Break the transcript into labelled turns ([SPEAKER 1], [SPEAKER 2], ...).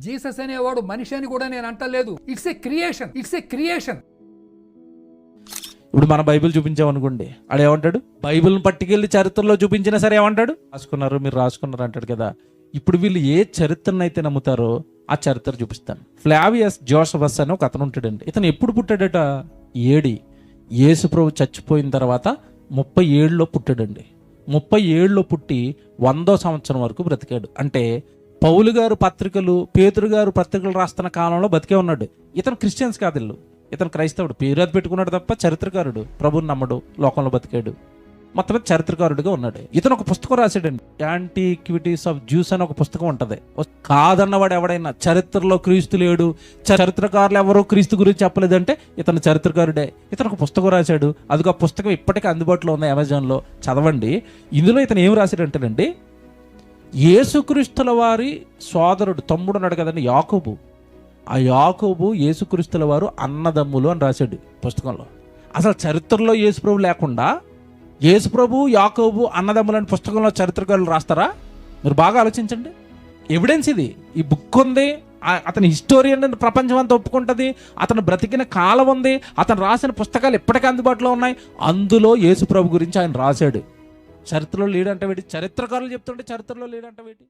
[SPEAKER 1] Jesus అనేవాడు మనిషి అని కూడా నేను అంటలేదు. It's a creation, it's a creation.
[SPEAKER 2] ఇప్పుడు మన బైబిల్ చూపించామనుకోండి, ఆడు ఏమంటాడు? బైబిల్ని పట్టుకెళ్ళి చరిత్రలో చూపించినా సరే ఏమంటాడు? మీరు రాసుకున్నారు అంటాడు కదా. ఇప్పుడు వీళ్ళు ఏ చరిత్రను అయితే నమ్ముతారో ఆ చరిత్ర చూపిస్తాను. ఫ్లావియస్ జోసఫస్ అని ఒక అతను ఉంటాడండి. ఇతను ఎప్పుడు పుట్టాడట? ఏడి యేసు ప్రభు చచ్చిపోయిన తర్వాత 37లో పుట్టాడండి. 37లో పుట్టి 100వ సంవత్సరం వరకు బ్రతికాడు. అంటే పౌలు గారు పత్రికలు, పేతురు గారు పత్రికలు రాస్తున్న కాలంలో బతికే ఉన్నాడు. ఇతను క్రిస్టియన్స్ కాదు, ఇతను క్రైస్తవుడు. పేరు అది పెట్టుకున్నాడు తప్ప చరిత్రకారుడు. ప్రభుని నమ్మడు, లోకంలో బతికాడు. మొత్తం చరిత్రకారుడిగా ఉన్నాడు. ఇతను ఒక పుస్తకం రాశాడండి, యాంటిక్విటీస్ ఆఫ్ జ్యూస్ అని ఒక పుస్తకం ఉంటుంది. కాదన్నవాడు ఎవడైనా చరిత్రలో క్రీస్తు లేడు, చరిత్రకారులు ఎవరో క్రీస్తు గురించి చెప్పలేదంటే ఇతను చరిత్రకారుడే. ఇతను ఒక పుస్తకం రాశాడు. అదిగో ఆ పుస్తకం ఇప్పటికీ అందుబాటులో ఉంది అమెజాన్లో, చదవండి. ఇందులో ఇతను ఏం రాశాడంటేనండి, యేసుక్రీస్తుల వారి సోదరుడు, తమ్ముడు ఉన్నాడు కదండి యాకోబు. ఆ యాకోబు యేసుక్రీస్తుల వారు అన్నదమ్ములు అని రాశాడు పుస్తకంలో. అసలు చరిత్రలో యేసుప్రభు లేకుండా యేసుప్రభు యాకోబు అన్నదమ్ములని పుస్తకంలో చరిత్రకారులు రాస్తారా? మీరు బాగా ఆలోచించండి. ఎవిడెన్స్ ఇది. ఈ బుక్ ఉంది, అతని హిస్టోరియన్ ప్రపంచం అంతా ఒప్పుకుంటుంది, అతను బ్రతికిన కాలం ఉంది, అతను రాసిన పుస్తకాలు ఎప్పటికీ అందుబాటులో ఉన్నాయి. అందులో యేసుప్రభు గురించి ఆయన రాశాడు. చరిత్రలో లేడంటే వేటి? చరిత్రకారులు చెప్తుంటే చరిత్రలో లేడంటే వేటి?